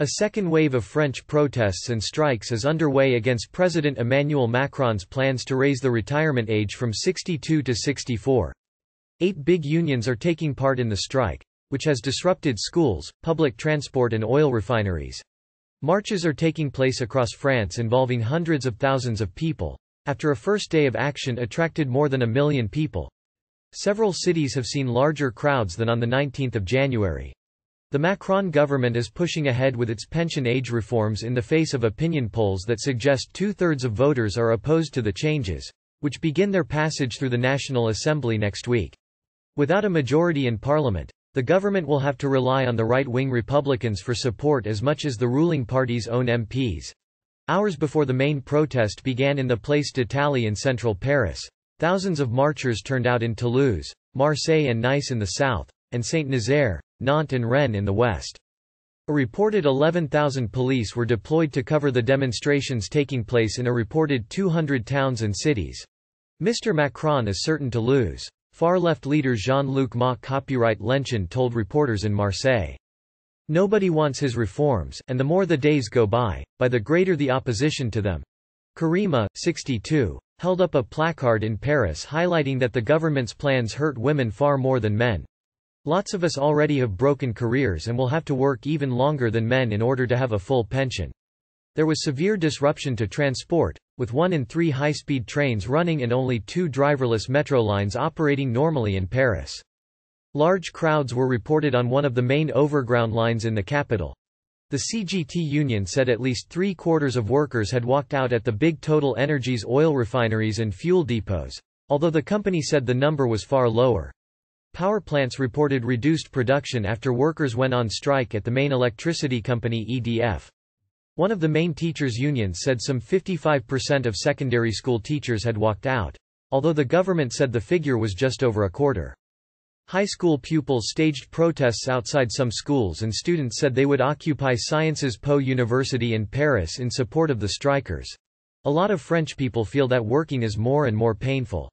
A second wave of French protests and strikes is underway against President Emmanuel Macron's plans to raise the retirement age from 62 to 64. 8 big unions are taking part in the strike, which has disrupted schools, public transport and oil refineries. Marches are taking place across France involving hundreds of thousands of people. After a first day of action attracted more than 1 million people. Several cities have seen larger crowds than on the 19th of January. The Macron government is pushing ahead with its pension age reforms in the face of opinion polls that suggest 2/3 of voters are opposed to the changes, which begin their passage through the National Assembly next week. Without a majority in parliament, the government will have to rely on the right-wing Republicans for support as much as the ruling party's own MPs. Hours before the main protest began in the Place d'Italie in central Paris, thousands of marchers turned out in Toulouse, Marseille and Nice in the south, and Saint-Nazaire, Nantes and Rennes in the west. A reported 11,000 police were deployed to cover the demonstrations taking place in a reported 200 towns and cities. Mr. Macron is certain to lose. Far-left leader Jean-Luc Mélenchon copyright Lenchen told reporters in Marseille. Nobody wants his reforms, and the more the days go by the greater the opposition to them. Karima, 62, held up a placard in Paris highlighting that the government's plans hurt women far more than men. Lots of us already have broken careers and will have to work even longer than men in order to have a full pension. There was severe disruption to transport, with 1 in 3 high-speed trains running and only 2 driverless metro lines operating normally in Paris. Large crowds were reported on one of the main overground lines in the capital. The CGT union said at least 3/4 of workers had walked out at the big Total Energies oil refineries and fuel depots, although the company said the number was far lower. Power plants reported reduced production after workers went on strike at the main electricity company EDF. One of the main teachers' unions said some 55% of secondary school teachers had walked out, although the government said the figure was just over a quarter. High school pupils staged protests outside some schools and students said they would occupy Sciences Po University in Paris in support of the strikers. A lot of French people feel that working is more and more painful.